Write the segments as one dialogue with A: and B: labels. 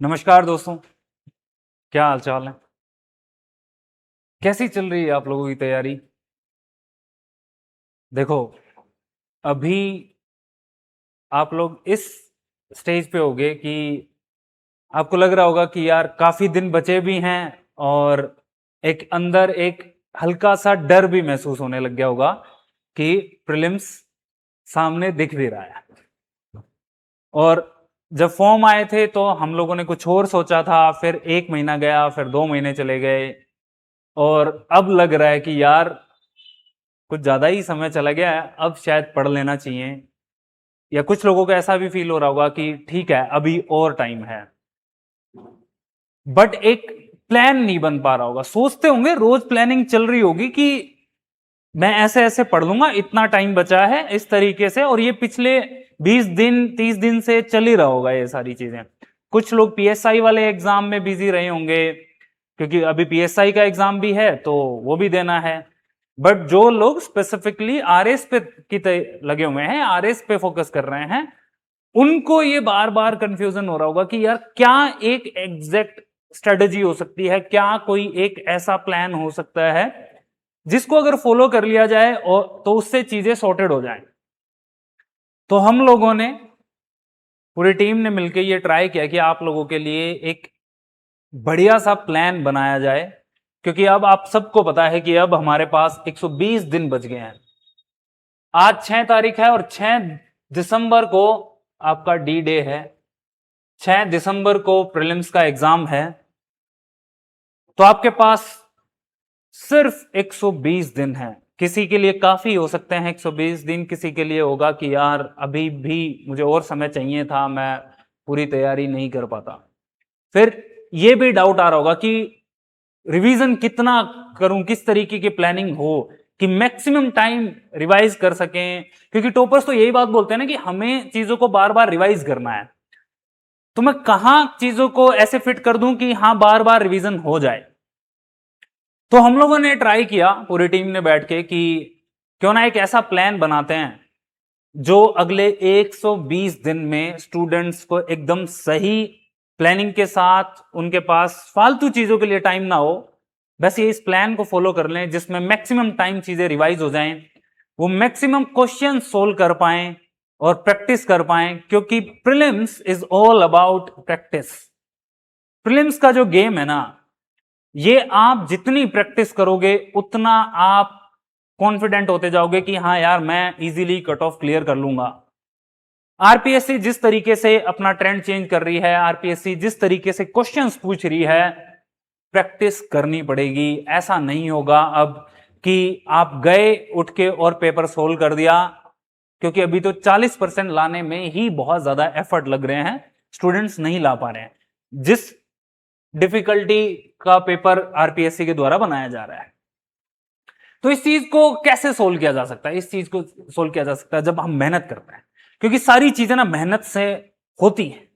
A: नमस्कार दोस्तों, क्या हाल चाल है? कैसी चल रही है आप लोगों की तैयारी? देखो, अभी आप लोग इस स्टेज पे होगे कि आपको लग रहा होगा कि यार काफी दिन बचे भी हैं और एक अंदर एक हल्का सा डर भी महसूस होने लग गया होगा कि प्रीलिम्स सामने दिख भी रहा है। और जब फॉर्म आए थे तो हम लोगों ने कुछ और सोचा था, फिर 1 महीना गया, फिर 2 महीने चले गए और अब लग रहा है कि यार कुछ ज्यादा ही समय चला गया है, अब शायद पढ़ लेना चाहिए। या कुछ लोगों को ऐसा भी फील हो रहा होगा कि ठीक है अभी और टाइम है, बट एक प्लान नहीं बन पा रहा होगा। सोचते होंगे, रोज प्लानिंग चल रही होगी कि मैं ऐसे ऐसे पढ़ लूंगा, इतना टाइम बचा है इस तरीके से, और ये पिछले 20 दिन 30 दिन से चल ही रहा होगा ये सारी चीजें। कुछ लोग पीएसआई वाले एग्जाम में बिजी रहे होंगे, क्योंकि अभी पीएसआई का एग्जाम भी है तो वो भी देना है। बट जो लोग स्पेसिफिकली आरएस पे लगे हुए हैं, आरएस पे फोकस कर रहे हैं, उनको ये बार बार कंफ्यूजन हो रहा होगा कि यार क्या एक एग्जैक्ट स्ट्रेटजी हो सकती है, क्या कोई एक ऐसा प्लान हो सकता है जिसको अगर फॉलो कर लिया जाए और तो उससे चीजें सॉर्टेड हो जाएं। तो हम लोगों ने, पूरी टीम ने मिलकर ये ट्राई किया कि आप लोगों के लिए एक बढ़िया सा प्लान बनाया जाए, क्योंकि अब आप सबको पता है कि अब हमारे पास 120 दिन बच गए हैं। आज 6 तारीख है और 6 दिसंबर को आपका डी डे है। 6 दिसंबर को प्रीलिम्स का एग्जाम है। तो आपके पास सिर्फ 120 दिन है। किसी के लिए काफी हो सकते हैं 120 दिन, किसी के लिए होगा कि यार अभी भी मुझे और समय चाहिए था, मैं पूरी तैयारी नहीं कर पाता। फिर यह भी डाउट आ रहा होगा कि रिवीजन कितना करूं, किस तरीके की प्लानिंग हो कि मैक्सिमम टाइम रिवाइज कर सकें, क्योंकि टॉपर्स तो यही बात बोलते हैं ना कि हमें चीजों को बार बार रिवाइज करना है। तो मैं कहां चीजों को ऐसे फिट कर दूं कि हां बार बार रिवीजन हो जाए। तो हम लोगों ने ट्राई किया पूरी टीम ने बैठ के कि क्यों ना एक ऐसा प्लान बनाते हैं जो अगले 120 दिन में स्टूडेंट्स को एकदम सही प्लानिंग के साथ, उनके पास फालतू चीजों के लिए टाइम ना हो, बस ये इस प्लान को फॉलो कर लें जिसमें मैक्सिमम टाइम चीजें रिवाइज हो जाएं, वो मैक्सिमम क्वेश्चन सोल्व कर पाएं और प्रैक्टिस कर पाएं, क्योंकि prelims is all about practice. Prelims का जो गेम है ना, ये आप जितनी प्रैक्टिस करोगे उतना आप कॉन्फिडेंट होते जाओगे कि हाँ यार मैं इजीली कट ऑफ क्लियर कर लूंगा। आरपीएससी जिस तरीके से अपना ट्रेंड चेंज कर रही है, आरपीएससी जिस तरीके से क्वेश्चंस पूछ रही है, प्रैक्टिस करनी पड़ेगी। ऐसा नहीं होगा अब कि आप गए उठ के और पेपर सोल्व कर दिया, क्योंकि अभी तो 40% लाने में ही बहुत ज्यादा एफर्ट लग रहे हैं, स्टूडेंट्स नहीं ला पा रहे हैं जिस डिफिकल्टी का पेपर आरपीएससी के द्वारा बनाया जा रहा है। तो इस चीज को कैसे सोल्व किया जा सकता है? इस चीज को सोल्व किया जा सकता है जब हम मेहनत करते हैं, क्योंकि सारी चीजें ना मेहनत से होती हैं।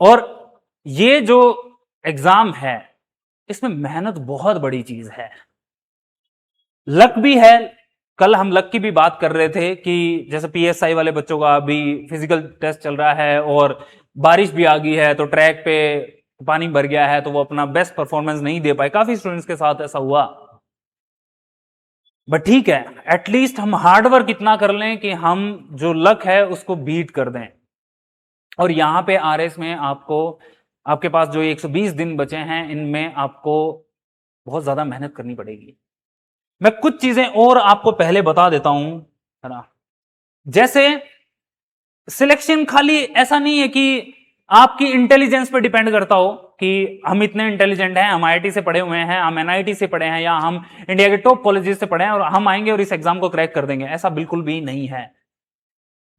A: और ये जो एग्जाम है इसमें मेहनत बहुत बड़ी चीज है, लक भी है। कल हम लक की भी बात कर रहे थे कि जैसे पीएसआई वाले बच्चों का अभी फिजिकल टेस्ट चल रहा है और बारिश भी आ गई है तो ट्रैक पे पानी भर गया है, तो वो अपना बेस्ट परफॉर्मेंस नहीं दे पाए। काफी स्टूडेंट्स के साथ ऐसा हुआ। बट ठीक है, एटलीस्ट हम हार्डवर्क इतना कर लें कि हम जो लक है उसको बीट कर दें। और यहां पे आरएस में आपको, आपके पास जो 120 दिन बचे हैं इनमें आपको बहुत ज्यादा मेहनत करनी पड़ेगी। मैं कुछ चीजें और आपको पहले बता देता हूं, है ना। जैसे सिलेक्शन खाली ऐसा नहीं है कि आपकी इंटेलिजेंस पे डिपेंड करता हो कि हम इतने इंटेलिजेंट हैं, हम आईआईटी से पढ़े हुए हैं, हम एनआईटी से पढ़े हैं, या हम इंडिया के टॉप कॉलेजेस से पढ़े हैं और हम आएंगे और इस एग्जाम को क्रैक कर देंगे। ऐसा बिल्कुल भी नहीं है।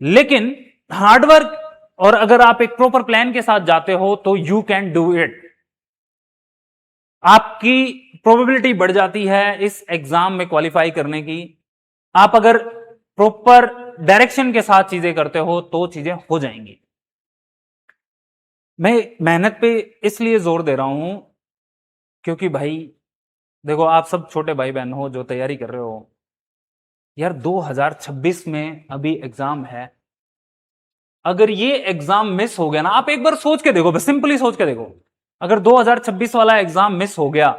A: लेकिन हार्डवर्क, और अगर आप एक प्रॉपर प्लान के साथ जाते हो तो यू कैन डू इट। आपकी प्रोबेबिलिटी बढ़ जाती है इस एग्जाम में क्वालिफाई करने की। आप अगर प्रॉपर डायरेक्शन के साथ चीजें करते हो तो चीजें हो जाएंगी। मैं मेहनत पे इसलिए जोर दे रहा हूं क्योंकि भाई देखो, आप सब छोटे भाई बहन हो जो तैयारी कर रहे हो, यार 2026 में अभी एग्जाम है। अगर ये एग्जाम मिस हो गया ना, आप एक बार सोच के देखो, बस सिंपली सोच के देखो, अगर 2026 वाला एग्जाम मिस हो गया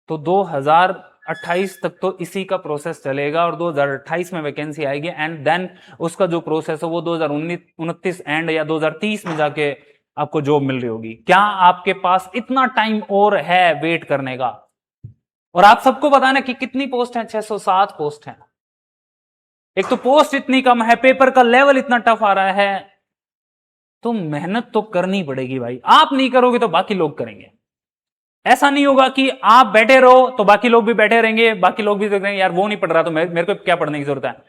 A: तो 2028 तक तो इसी का प्रोसेस चलेगा और 2028 में वैकेंसी आएगी एंड देन उसका जो प्रोसेस है वो 2029 एंड या 2030 में जाके आपको जॉब मिल रही होगी। क्या आपके पास इतना टाइम और है वेट करने का? और आप सबको पता है ना कि कितनी पोस्ट है, 607 पोस्ट है। एक तो पोस्ट इतनी कम है, पेपर का लेवल इतना टफ आ रहा है, तो मेहनत तो करनी पड़ेगी भाई। आप नहीं करोगे तो बाकी लोग करेंगे। ऐसा नहीं होगा कि आप बैठे रहो तो बाकी लोग भी बैठे रहेंगे, बाकी लोग भी देखेंगे यार वो नहीं पढ़ रहा तो मेरे को क्या पढ़ने की जरूरत है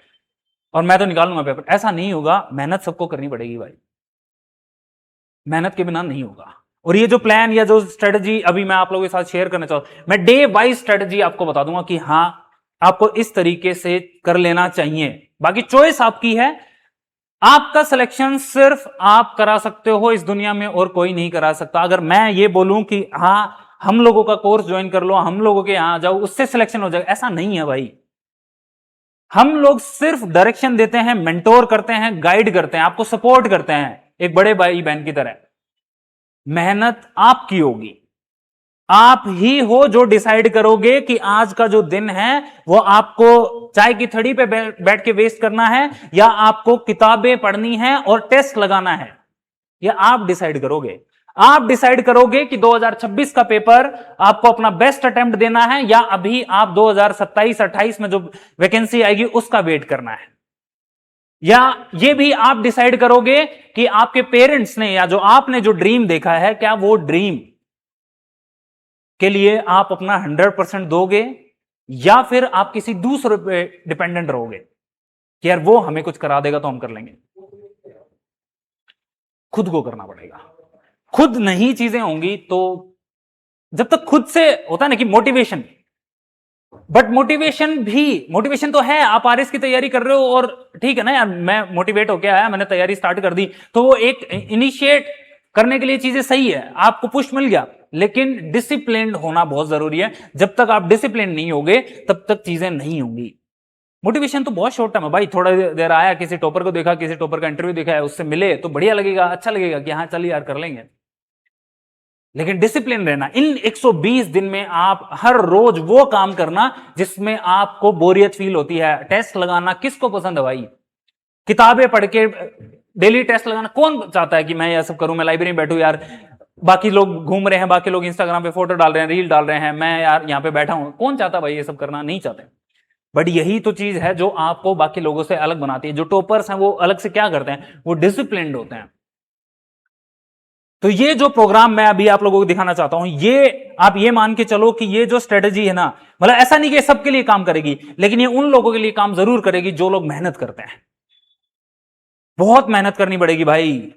A: और मैं तो निकालूंगा पेपर। ऐसा नहीं होगा, मेहनत सबको करनी पड़ेगी भाई, मेहनत के बिना नहीं होगा। और ये जो प्लान या जो स्ट्रेटजी अभी मैं आप लोगों के साथ शेयर करना चाहता हूं, मैं डे वाइज स्ट्रेटजी आपको बता दूंगा कि हां आपको इस तरीके से कर लेना चाहिए। बाकी चॉइस आपकी है, आपका सिलेक्शन सिर्फ आप करा सकते हो इस दुनिया में और कोई नहीं करा सकता। अगर मैं ये बोलूं कि हां हम लोगों का कोर्स ज्वाइन कर लो, हम लोगों के यहां जाओ, उससे सिलेक्शन हो जाएगा, ऐसा नहीं है भाई। हम लोग सिर्फ डायरेक्शन देते हैं, मेंटोर करते हैं, गाइड करते हैं, आपको सपोर्ट करते हैं एक बड़े भाई बहन की तरह। मेहनत आपकी होगी, आप ही हो जो डिसाइड करोगे कि आज का जो दिन है वो आपको चाय की थड़ी पे बैठ के वेस्ट करना है या आपको किताबें पढ़नी है और टेस्ट लगाना है। ये आप डिसाइड करोगे। आप डिसाइड करोगे कि 2026 का पेपर आपको अपना बेस्ट अटेम्प्ट देना है या अभी आप 2027-28 में जो वैकेंसी आएगी उसका वेट करना है। या ये भी आप डिसाइड करोगे कि आपके पेरेंट्स ने या जो आपने जो ड्रीम देखा है, क्या वो ड्रीम के लिए आप अपना 100% दोगे या फिर आप किसी दूसरे पे डिपेंडेंट रहोगे कि यार वो हमें कुछ करा देगा तो हम कर लेंगे। खुद को करना पड़ेगा। खुद नहीं चीजें होंगी तो जब तक खुद से होता है ना कि मोटिवेशन, बट मोटिवेशन तो है, आप आरएस की तैयारी कर रहे हो और ठीक है ना यार, मैं मोटिवेट होके आया, मैंने तैयारी स्टार्ट कर दी, तो वो एक इनिशिएट करने के लिए चीजें सही है, आपको पुश मिल गया, लेकिन डिसिप्लिन्ड होना बहुत जरूरी है। जब तक आप डिसिप्लिन नहीं होगे तब तक चीजें नहीं होंगी। मोटिवेशन तो बहुत शॉर्ट टर्म है भाई, थोड़ा देर आया, किसी टॉपर को देखा, किसी टॉपर का इंटरव्यू देखा है, उससे मिले तो बढ़िया लगेगा, अच्छा लगेगा कि हाँ चल यार कर लेंगे। लेकिन डिसिप्लिन रहना, इन 120 दिन में आप हर रोज वो काम करना जिसमें आपको बोरियत फील होती है। टेस्ट लगाना किसको पसंद है भाई? किताबें पढ़ के डेली टेस्ट लगाना कौन चाहता है कि मैं यह सब करूं, मैं लाइब्रेरी में बैठूं यार, बाकी लोग घूम रहे हैं, बाकी लोग इंस्टाग्राम पे फोटो डाल रहे हैं, रील डाल रहे हैं, मैं यार यहां पे बैठा हूं। कौन चाहता भाई ये सब करना? नहीं चाहते। बट यही तो चीज है जो आपको बाकी लोगों से अलग बनाती है। जो टॉपर्स हैं वो अलग से क्या करते हैं, वो डिसिप्लिन्ड होते हैं। तो ये जो प्रोग्राम मैं अभी आप लोगों को दिखाना चाहता हूं, ये आप ये मान के चलो कि ये जो स्ट्रेटजी है ना, मतलब ऐसा नहीं कि सबके लिए काम करेगी, लेकिन ये उन लोगों के लिए काम जरूर करेगी जो लोग मेहनत करते हैं। बहुत मेहनत करनी पड़ेगी भाई,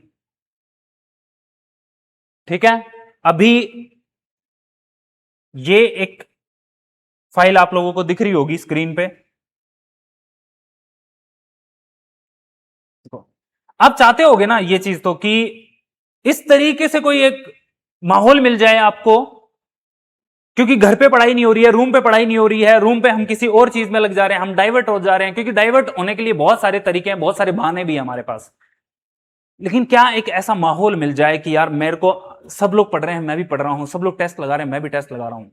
A: ठीक है। अभी ये एक फाइल आप लोगों को दिख रही होगी स्क्रीन पे। आप चाहते होगे ना ये चीज तो कि इस तरीके से कोई एक माहौल मिल जाए आपको, क्योंकि घर पे पढ़ाई नहीं हो रही है, रूम पे पढ़ाई नहीं हो रही है, रूम पे हम किसी और चीज में लग जा रहे हैं, हम डाइवर्ट हो जा रहे हैं। क्योंकि डाइवर्ट होने के लिए बहुत सारे तरीके हैं, बहुत सारे बहाने भी हैं हमारे पास। लेकिन क्या एक ऐसा माहौल मिल जाए कि यार मेरे को, सब लोग पढ़ रहे हैं मैं भी पढ़ रहा हूं, सब लोग टेस्ट लगा रहे हैं मैं भी टेस्ट लगा रहा हूं,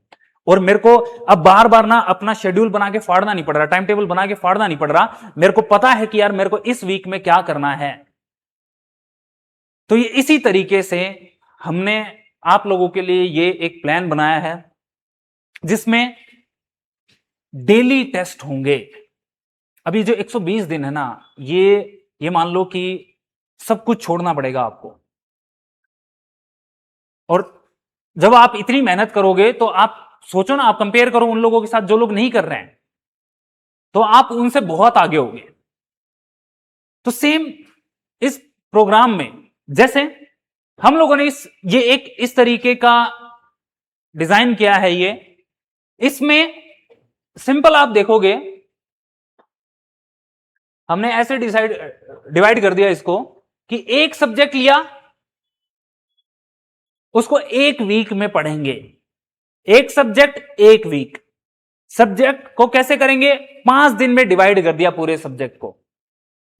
A: और मेरे को अब बार बार ना अपना शेड्यूल बना के फाड़ना नहीं पड़ रहा, टाइम टेबल बना के फाड़ना नहीं पड़ रहा, मेरे को पता है कि यार मेरे को इस वीक में क्या करना है। तो ये इसी तरीके से हमने आप लोगों के लिए ये एक प्लान बनाया है जिसमें डेली टेस्ट होंगे। अभी जो 120 दिन है ना, ये मान लो कि सब कुछ छोड़ना पड़ेगा आपको। और जब आप इतनी मेहनत करोगे तो आप सोचो ना, आप कंपेयर करो उन लोगों के साथ जो लोग नहीं कर रहे हैं, तो आप उनसे बहुत आगे होगे। तो सेम इस प्रोग्राम में जैसे हम लोगों ने इस तरीके का डिजाइन किया है, ये इसमें सिंपल आप देखोगे हमने ऐसे डिवाइड कर दिया इसको कि एक सब्जेक्ट लिया, उसको एक वीक में पढ़ेंगे। एक सब्जेक्ट एक वीक। सब्जेक्ट को कैसे करेंगे, 5 दिन में डिवाइड कर दिया पूरे सब्जेक्ट को।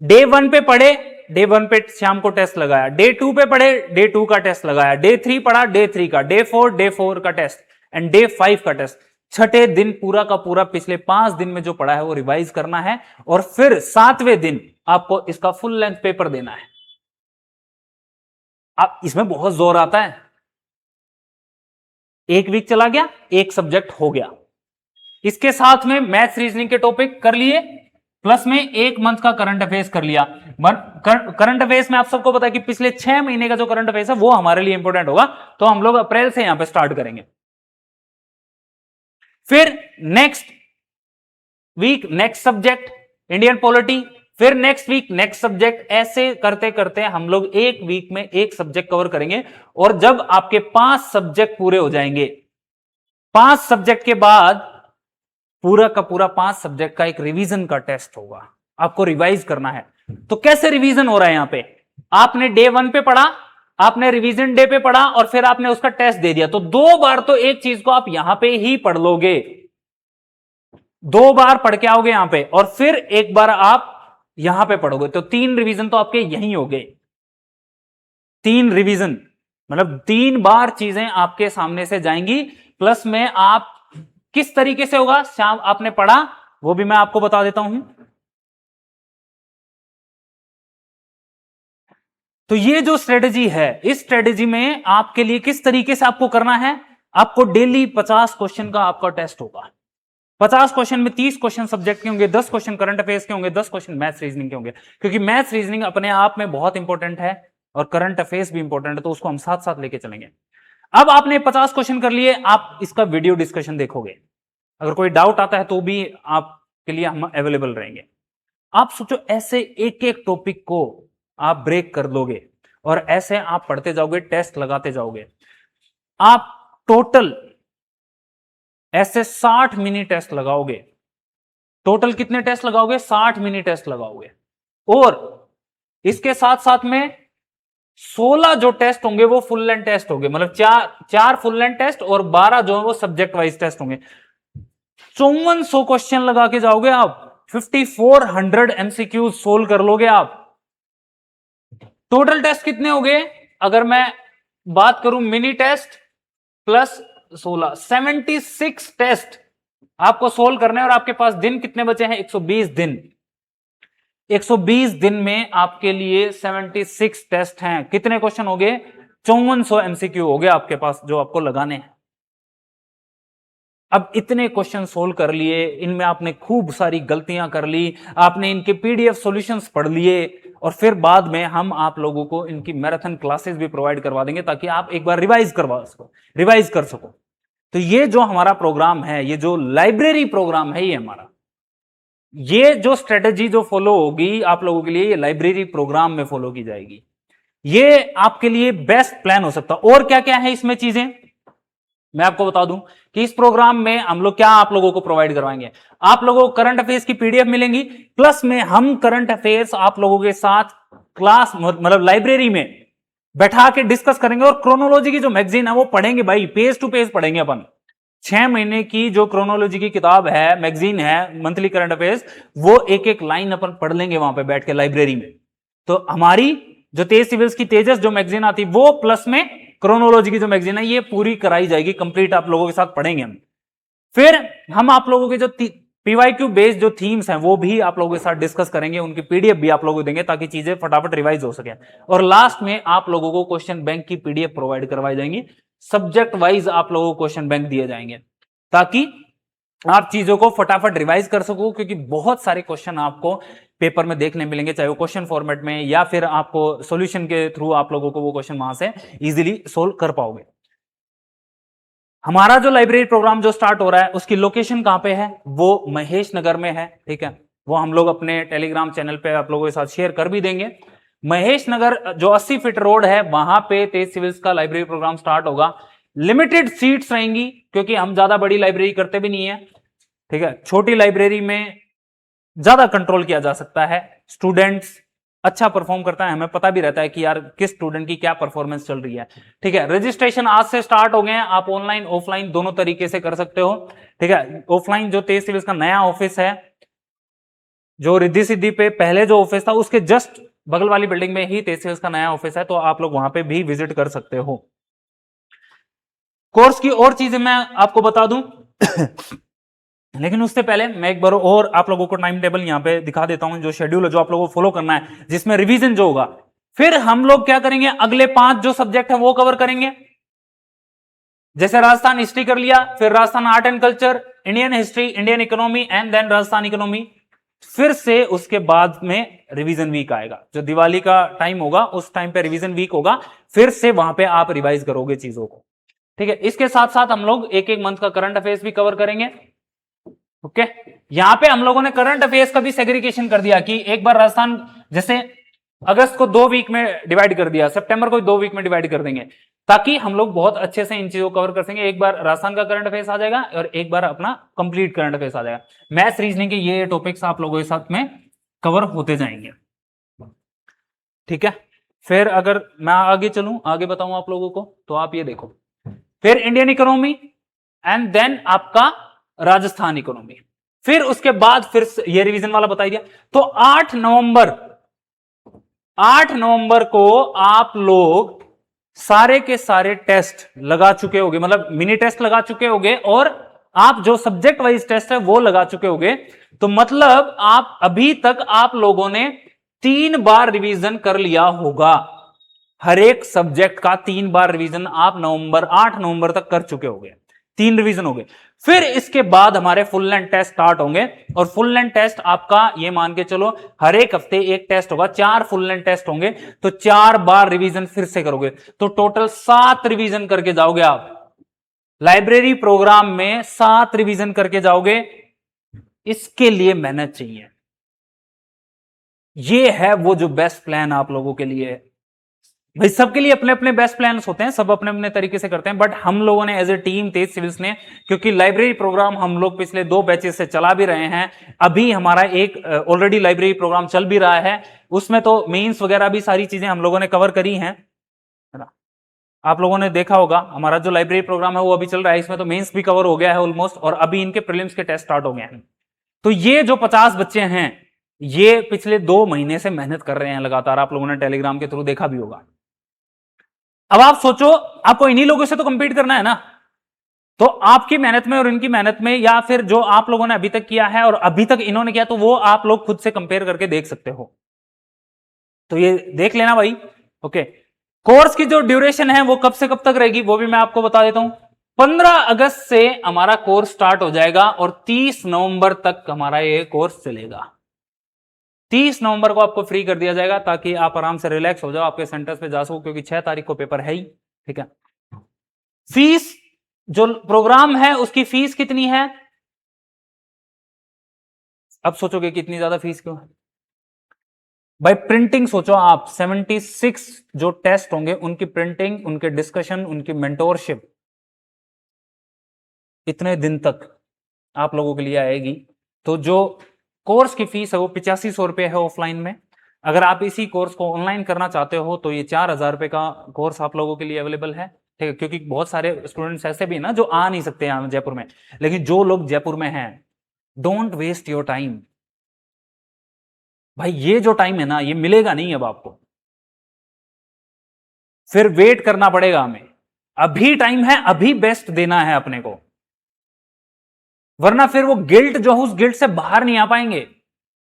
A: डे 1 पे पढ़े, डे 1 पे शाम को टेस्ट लगाया, डे 2 पे पढ़े, डे 2 का टेस्ट लगाया, डे 3 पढ़ा, डे 3 का, डे 4 का टेस्ट एंड डे 5 का टेस्ट। छठे दिन पूरा का पूरा पिछले 5 दिन में जो पढ़ा है वो रिवाइज करना है और फिर 7वें दिन आपको इसका फुल लेंथ पेपर देना है। अब इसमें बहुत जोर आता है, एक वीक चला गया, एक सब्जेक्ट हो गया। इसके साथ में मैथ्स रीजनिंग के टॉपिक कर लिए, प्लस में एक मंथ का करंट अफेयर्स कर लिया। करंट अफेयर्स में आप सबको पता है कि पिछले 6 महीने का जो करंट अफेयर्स है वो हमारे लिए इंपॉर्टेंट होगा, तो हम लोग अप्रैल से यहां पे स्टार्ट करेंगे। फिर next week next subject Indian polity, फिर नेक्स्ट वीक नेक्स्ट सब्जेक्ट, ऐसे करते करते हम लोग एक वीक में एक सब्जेक्ट कवर करेंगे। और जब आपके 5 सब्जेक्ट पूरे हो जाएंगे, 5 सब्जेक्ट के बाद पूरा का पूरा 5 सब्जेक्ट का एक रिवीजन का टेस्ट होगा, आपको रिवाइज करना है। तो कैसे रिवीजन हो रहा है? यहां पे आपने डे 1 पे पढ़ा, आपने रिवीजन डे पे पढ़ा और फिर आपने उसका टेस्ट दे दिया, तो 2 बार तो एक चीज को आप यहां पे ही पढ़ लोगे, 2 बार पढ़ के आओगे यहां पे और फिर एक बार आप यहां पे पढ़ोगे, तो 3 रिवीजन तो आपके यहीं हो गए। 3 रिवीजन मतलब 3 बार चीजें आपके सामने से जाएंगी, प्लस में आप किस तरीके से होगा, शाम आपने पढ़ा वो भी मैं आपको बता देता हूं। तो ये जो स्ट्रेटेजी है, इस स्ट्रेटेजी में आपके लिए किस तरीके से आपको करना है, आपको डेली 50 क्वेश्चन का आपका टेस्ट होगा। 50 क्वेश्चन में 30 क्वेश्चन सब्जेक्ट के होंगे, 10 क्वेश्चन करंट अफेयर्स के होंगे, 10 क्वेश्चन मैथ्स रीजनिंग के होंगे, क्योंकि मैथ्स रीजनिंग अपने आप में बहुत इंपॉर्टेंट है और करंट अफेयर्स भी इंपॉर्टेंट है, तो उसको हम साथ साथ लेके चलेंगे। अब आपने 50 क्वेश्चन कर लिए, आप इसका वीडियो डिस्कशन देखोगे, अगर कोई डाउट आता है तो भी आपके लिए हम अवेलेबल रहेंगे। आप सोचो ऐसे एक एक टॉपिक को आप ब्रेक कर लोगे और ऐसे आप पढ़ते जाओगे, टेस्ट लगाते जाओगे, आप टोटल ऐसे 60 मिनी टेस्ट लगाओगे। टोटल कितने टेस्ट लगाओगे? 60 मिनी टेस्ट लगाओगे। और इसके साथ साथ में 16 जो टेस्ट होंगे वो फुल लेंथ टेस्ट होंगे, मतलब 4 फुल लेंथ टेस्ट और 12 जो है वो सब्जेक्ट वाइज टेस्ट होंगे। 5400 क्वेश्चन लगा के जाओगे आप, 5400 एमसीक्यू सोल्व कर लोगे आप। टोटल टेस्ट कितने हो गए? अगर मैं बात करूं मिनी टेस्ट प्लस 16, 76 टेस्ट आपको सोल्व करने, और आपके पास दिन कितने बचे हैं? 120 दिन। 120 दिन में आपके लिए 76 टेस्ट हैं। कितने क्वेश्चन हो गए? 5400 एमसीक्यू हो गए आपके पास जो आपको लगाने हैं। अब इतने क्वेश्चन सोल्व कर लिए, इनमें आपने खूब सारी गलतियां कर ली, आपने इनके पीडीएफ सॉल्यूशंस पढ़ लिए, और फिर बाद में हम आप लोगों को इनकी मैराथन क्लासेस भी प्रोवाइड करवा देंगे ताकि आप एक बार रिवाइज कर सको। तो ये जो हमारा प्रोग्राम है, ये जो लाइब्रेरी प्रोग्राम है, ये हमारा, ये जो स्ट्रेटेजी जो फॉलो होगी आप लोगों के लिए, ये लाइब्रेरी प्रोग्राम में फॉलो की जाएगी। ये आपके लिए बेस्ट प्लान हो सकता है। और क्या क्या है इसमें चीजें, मैं आपको बता दूं कि इस प्रोग्राम में हम लोग क्या आप लोगों को प्रोवाइड करवाएंगे। आप लोगों को करंट अफेयर्स की पीडीएफ मिलेंगी, प्लस में हम करंट अफेयर्स आप लोगों के साथ क्लास मतलब लाइब्रेरी में बैठा के डिस्कस करेंगे, और क्रोनोलॉजी की जो मैगजीन है वो पढ़ेंगे भाई, पेज टू पेज पढ़ेंगे अपन। 6 महीने की जो क्रोनोलॉजी की किताब है, मैगजीन है, मंथली करंट अफेयर्स, वो एक एक लाइन अपन पढ़ लेंगे वहां पे बैठ के लाइब्रेरी में। तो हमारी जो तेज सिविल्स की तेजस जो मैगजीन आती है वो, प्लस में क्रोनोलॉजी की जो मैगजीन है, ये पूरी कराई जाएगी, कंप्लीट आप लोगों के साथ पढ़ेंगे हम। फिर हम आप लोगों के जो पीवाईक्यू बेस्ड जो थीम्स हैं वो भी आप लोगों के साथ डिस्कस करेंगे, उनकी पीडीएफ भी आप लोगों को देंगे ताकि चीजें फटाफट रिवाइज हो सके। और लास्ट में आप लोगों को क्वेश्चन बैंक की पीडीएफ प्रोवाइड करवाई जाएंगी, सब्जेक्ट वाइज आप लोगों को क्वेश्चन बैंक दिए जाएंगे ताकि आप चीजों को फटाफट रिवाइज कर सको, क्योंकि बहुत सारे क्वेश्चन आपको पेपर में देखने मिलेंगे, चाहे वो क्वेश्चन फॉर्मेट में या फिर आपको सॉल्यूशन के थ्रू आप लोगों को वो क्वेश्चन वहां से इजीली सोल्व कर पाओगे। हमारा जो लाइब्रेरी प्रोग्राम जो स्टार्ट हो रहा है उसकी लोकेशन कहां पे है? वो महेश नगर में है, ठीक है। वो हम लोग अपने टेलीग्राम चैनल पे आप लोगों के साथ शेयर कर भी देंगे। महेश नगर जो 80 फीट रोड है, वहां पे तेज सिविल्स का लाइब्रेरी प्रोग्राम स्टार्ट होगा। लिमिटेड सीट्स रहेंगी क्योंकि हम ज्यादा बड़ी लाइब्रेरी करते भी नहीं है, ठीक है। छोटी लाइब्रेरी में ज्यादा कंट्रोल किया जा सकता है, स्टूडेंट्स अच्छा परफॉर्म करता है, हमें पता भी रहता है कि यार किस स्टूडेंट की क्या परफॉर्मेंस चल रही है, ठीक है। रजिस्ट्रेशन आज से स्टार्ट हो गए हैं, आप ऑनलाइन ऑफलाइन दोनों तरीके से कर सकते हो, ठीक है। ऑफलाइन जो तेज सिविल्स का नया ऑफिस है जो रिद्धि सिद्धि पे पहले जो ऑफिस था उसके जस्ट बगल वाली बिल्डिंग में ही TCS का नया ऑफिस है, तो आप लोग वहां पे भी विजिट कर सकते हो। कोर्स की और चीजें मैं आपको बता दूं लेकिन उससे पहले मैं एक बार और आप लोगों को टाइम टेबल यहां पे दिखा देता हूं, जो शेड्यूल है जो आप लोगों को फॉलो करना है, जिसमें रिवीजन जो होगा। फिर हम लोग क्या करेंगे, अगले 5 जो सब्जेक्ट है वो कवर करेंगे। जैसे राजस्थान हिस्ट्री कर लिया, फिर Rajasthan art and culture, Indian history, Indian economy and then Rajasthan economy. फिर से उसके बाद में रिवीजन वीक आएगा, जो दिवाली का टाइम होगा उस टाइम पे रिवीजन वीक होगा, फिर से वहां पे आप रिवाइज करोगे चीजों को। ठीक है, इसके साथ साथ हम लोग एक एक मंथ का करंट अफेयर्स भी कवर करेंगे। ओके, यहां पे हम लोगों ने करंट अफेयर्स का भी सेग्रीगेशन कर दिया कि एक बार राजस्थान, जैसे अगस्त को 2 वीक में डिवाइड कर दिया, सितंबर को 2 वीक में डिवाइड कर देंगे, ताकि हम लोग बहुत अच्छे से इन चीजों को कवर कर सकेंगे। एक बार राजस्थान का करंट अफेयर्स आ जाएगा और एक बार अपना कंप्लीट करंट अफेयर्स आ जाएगा। मैथ्स रीजनिंग के ये टॉपिक्स आप लोगों के साथ में कवर होते जाएंगे। ठीक है, फिर अगर मैं आगे चलूं, आगे बताऊं आप लोगों को, तो आप ये देखो, फिर इंडियन इकोनॉमी एंड देन आपका राजस्थान इकोनॉमी, फिर उसके बाद फिर ये रिवीजन वाला बता दिया। तो 8 नवंबर को आप लोग सारे के सारे टेस्ट लगा चुके होंगे, मतलब मिनी टेस्ट लगा चुके होंगे, और आप जो सब्जेक्ट वाइज टेस्ट है वो लगा चुके होंगे। तो मतलब आप अभी तक आप लोगों ने 3 बार रिवीजन कर लिया होगा, हर एक सब्जेक्ट का 3 बार रिवीजन आप 8 नवंबर तक कर चुके होंगे, 3 रिवीजन हो गए। फिर इसके बाद हमारे फुल लेंथ टेस्ट स्टार्ट होंगे, और फुल लेंथ टेस्ट आपका ये मान के चलो हर एक हफ्ते एक टेस्ट होगा, 4 फुल लेंथ टेस्ट होंगे, तो 4 बार रिवीजन फिर से करोगे, तो टोटल 7 रिवीजन करके जाओगे आप लाइब्रेरी प्रोग्राम में, 7 रिवीजन करके जाओगे। इसके लिए मेहनत चाहिए, ये है वो जो बेस्ट प्लान आप लोगों के लिए है। भाई सबके लिए अपने अपने बेस्ट प्लान्स होते हैं, सब अपने अपने तरीके से करते हैं, बट हम लोगों ने एज ए टीम तेज सिविल्स ने, क्योंकि लाइब्रेरी प्रोग्राम हम लोग पिछले 2 बैचेस से चला भी रहे हैं, अभी हमारा एक ऑलरेडी लाइब्रेरी प्रोग्राम चल भी रहा है, उसमें तो मेंस वगैरह भी सारी चीजें हम लोगों ने कवर करी हैं, है ना। आप लोगों ने देखा होगा हमारा जो लाइब्रेरी प्रोग्राम है वो अभी चल रहा है, इसमें तो मेंस भी कवर हो गया है ऑलमोस्ट, और अभी इनके प्रीलिम्स के टेस्ट स्टार्ट हो गए हैं। तो ये जो 50 बच्चे हैं, ये पिछले 2 महीने से मेहनत कर रहे हैं लगातार, आप लोगों ने टेलीग्राम के थ्रू देखा भी होगा। अब आप सोचो, आपको इन्हीं लोगों से तो कंपीट करना है ना, तो आपकी मेहनत में और इनकी मेहनत में, या फिर जो आप लोगों ने अभी तक किया है और अभी तक इन्होंने किया, तो वो आप लोग खुद से कंपेयर करके देख सकते हो, तो ये देख लेना भाई। ओके, कोर्स की जो ड्यूरेशन है वो कब से कब तक रहेगी वो भी मैं आपको बता देता हूं। 15 अगस्त से हमारा कोर्स स्टार्ट हो जाएगा और 30 नवंबर तक हमारा ये कोर्स चलेगा। 30 नवंबर को आपको फ्री कर दिया जाएगा, ताकि आप आराम से रिलैक्स हो जाओ, आपके सेंटर्स पे जा सको, क्योंकि 6 तारीख को पेपर है ही। ठीक है, फीस जो प्रोग्राम है उसकी फीस कितनी है, अब सोचोगे कितनी ज्यादा फीस क्यों है भाई। प्रिंटिंग सोचो आप, 76 जो टेस्ट होंगे उनकी प्रिंटिंग, उनके डिस्कशन, उनकी मेंटोरशिप इतने दिन तक आप लोगों के लिए आएगी। तो जो कोर्स की फीस है वो 8500 रुपये है ऑफलाइन में। अगर आप इसी कोर्स को ऑनलाइन करना चाहते हो तो ये 4000 रुपये का कोर्स आप लोगों के लिए अवेलेबल है। ठीक है, क्योंकि बहुत सारे स्टूडेंट्स ऐसे भी ना जो आ नहीं सकते यहाँ जयपुर में, लेकिन जो लोग जयपुर में हैं, डोंट वेस्ट योर टाइम भाई, ये जो टाइम है ना ये मिलेगा नहीं अब आपको, फिर वेट करना पड़ेगा हमें। अभी टाइम है, अभी बेस्ट देना है अपने को, वरना फिर वो गिल्ट जो है उस गिल्ट से बाहर नहीं आ पाएंगे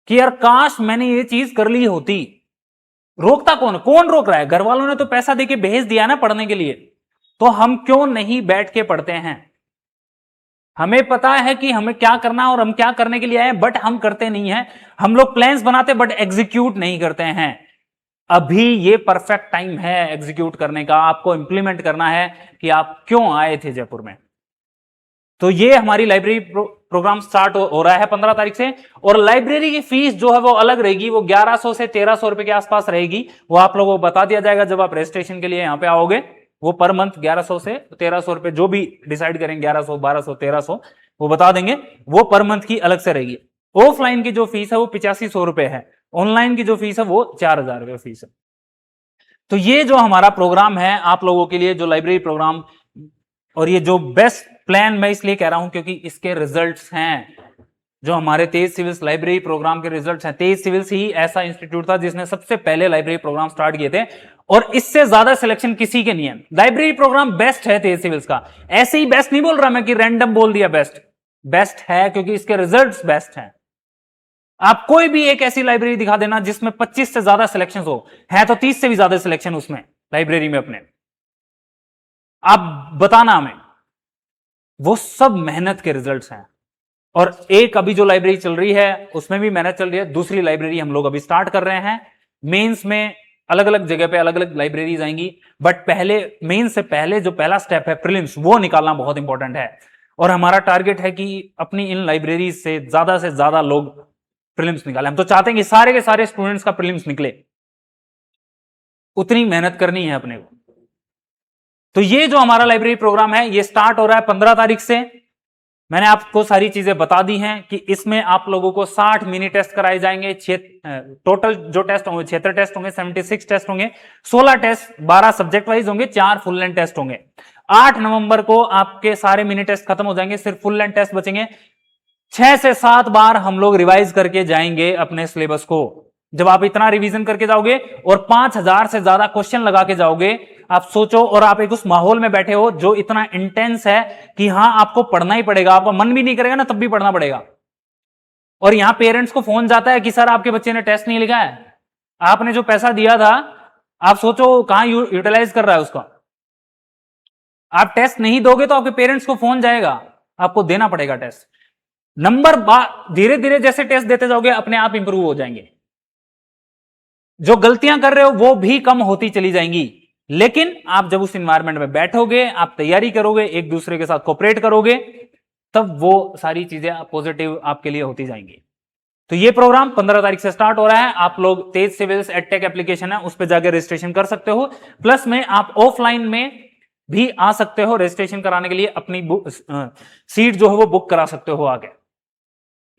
A: कि यार काश मैंने ये चीज कर ली होती। रोकता कौन, कौन रोक रहा है? घर वालों ने तो पैसा देके भेज दिया ना पढ़ने के लिए, तो हम क्यों नहीं बैठ के पढ़ते हैं? हमें पता है कि हमें क्या करना है और हम क्या करने के लिए आए, बट हम करते नहीं हैं। हम लोग प्लान्स बनाते बट एग्जीक्यूट नहीं करते हैं। अभी ये परफेक्ट टाइम है एग्जीक्यूट करने का, आपको इंप्लीमेंट करना है कि आप क्यों आए थे जयपुर में। तो ये हमारी लाइब्रेरी प्रोग्राम स्टार्ट हो रहा है 15 तारीख से, और लाइब्रेरी की फीस जो है वो अलग रहेगी, वो 1100 से 1300 रुपए के आसपास रहेगी। वो आप लोगों को बता दिया जाएगा जब आप रजिस्ट्रेशन के लिए यहाँ पे आओगे। वो पर मंथ 1100 से 1300 रुपए जो भी डिसाइड करेंगे, 1100, 1200, 1300 वो बता देंगे, वो पर मंथ की अलग से रहेगी। ऑफलाइन की जो फीस है वो 8500 रुपए है, ऑनलाइन की जो फीस है वो 4000 रुपए फीस है। तो ये जो हमारा प्रोग्राम है आप लोगों के लिए, जो लाइब्रेरी प्रोग्राम, और ये जो बेस्ट प्लान मैं इसलिए कह रहा हूं क्योंकि इसके रिजल्ट्स हैं जो हमारे तेज सिविल्स लाइब्रेरी प्रोग्राम के रिजल्ट्स हैं, तेज सिविल्स ही ऐसा इंस्टीट्यूट था जिसने सबसे पहले लाइब्रेरी प्रोग्राम स्टार्ट किए थे, और इससे ज्यादा सिलेक्शन किसी के नहीं है। लाइब्रेरी प्रोग्राम बेस्ट है तेज सिविल्स का, ऐसे ही बेस्ट नहीं बोल रहा मैं कि रैंडम बोल दिया बेस्ट, बेस्ट है क्योंकि इसके रिजल्ट्स बेस्ट हैं। आप कोई भी एक ऐसी लाइब्रेरी दिखा देना जिसमें 25 से ज्यादा सिलेक्शन हो, है तो 30 से भी ज्यादा सिलेक्शन उसमें लाइब्रेरी में अपने, आप बताना हमें। वो सब मेहनत के रिजल्ट्स हैं। और एक अभी जो लाइब्रेरी चल रही है उसमें भी मेहनत चल रही है, दूसरी लाइब्रेरी हम लोग अभी स्टार्ट कर रहे हैं। मेंस में अलग अलग जगह पे अलग अलग लाइब्रेरीज आएंगी, बट पहले मेंस से पहले जो पहला स्टेप है प्रीलिम्स, वो निकालना बहुत इंपॉर्टेंट है। और हमारा टारगेट है कि अपनी इन लाइब्रेरीज से ज्यादा लोग प्रीलिम्स निकाले। हम तो चाहते हैं कि सारे के सारे स्टूडेंट्स का प्रीलिम्स निकले, उतनी मेहनत करनी है अपने को। तो ये जो हमारा लाइब्रेरी प्रोग्राम है ये स्टार्ट हो रहा है 15 तारीख से। मैंने आपको सारी चीजें बता दी हैं कि इसमें आप लोगों को 60 मिनी टेस्ट कराए जाएंगे। टोटल जो टेस्ट होंगे 76 टेस्ट होंगे, 76 टेस्ट होंगे, 16 टेस्ट 12 सब्जेक्ट वाइज होंगे, 4 फुल लेंथ टेस्ट होंगे। 8 नवंबर को आपके सारे मिनी टेस्ट खत्म हो जाएंगे, सिर्फ फुल लेंथ टेस्ट बचेंगे। 6 से 7 बार हम लोग रिवाइज करके जाएंगे अपने सिलेबस को। जब आप इतना रिवीजन करके जाओगे और 5000 से ज्यादा क्वेश्चन लगा के जाओगे, आप सोचो, और आप एक उस माहौल में बैठे हो जो इतना इंटेंस है कि हां आपको पढ़ना ही पड़ेगा, आपका मन भी नहीं करेगा ना तब भी पढ़ना पड़ेगा। और यहां पेरेंट्स को फोन जाता है कि सर आपके बच्चे ने टेस्ट नहीं लिखा है, आपने जो पैसा दिया था आप सोचो कहां यूटिलाइज कर रहा है उसका। आप टेस्ट नहीं दोगे तो आपके पेरेंट्स को फोन जाएगा, आपको देना पड़ेगा टेस्ट। नंबर धीरे धीरे जैसे टेस्ट देते जाओगे अपने आप इंप्रूव हो जाएंगे, जो गलतियां कर रहे हो वो भी कम होती चली जाएंगी। लेकिन आप जब उस एनवायरनमेंट में बैठोगे, आप तैयारी करोगे, एक दूसरे के साथ कोऑपरेट करोगे, तब वो सारी चीजें पॉजिटिव आपके लिए होती जाएंगी। तो ये प्रोग्राम 15 तारीख से स्टार्ट हो रहा है। आप लोग तेज सिविल्स एडटेक एप्लीकेशन है उस पर जाकर रजिस्ट्रेशन कर सकते हो। प्लस में आप ऑफलाइन में भी आ सकते हो रजिस्ट्रेशन कराने के लिए, अपनी सीट जो है वो बुक करा सकते हो आगे।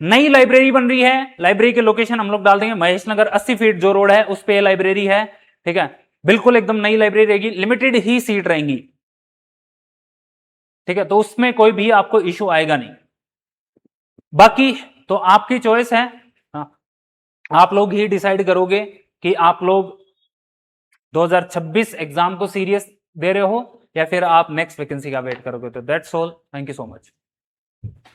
A: नई लाइब्रेरी बन रही है, लाइब्रेरी के लोकेशन हम लोग डाल देंगे, महेश नगर 80 फीट जो रोड है उस पे लाइब्रेरी है, ठीक है। बिल्कुल एकदम नई लाइब्रेरी रहेगी, लिमिटेड ही सीट रहेंगी, ठीक है। तो उसमें कोई भी आपको इश्यू आएगा नहीं। बाकी तो आपकी चॉइस है, आप लोग ही डिसाइड करोगे कि आप लोग 2026 एग्जाम को सीरियस दे रहे हो या फिर आप नेक्स्ट वैकेंसी का वेट करोगे। तो that's all, thank you so much.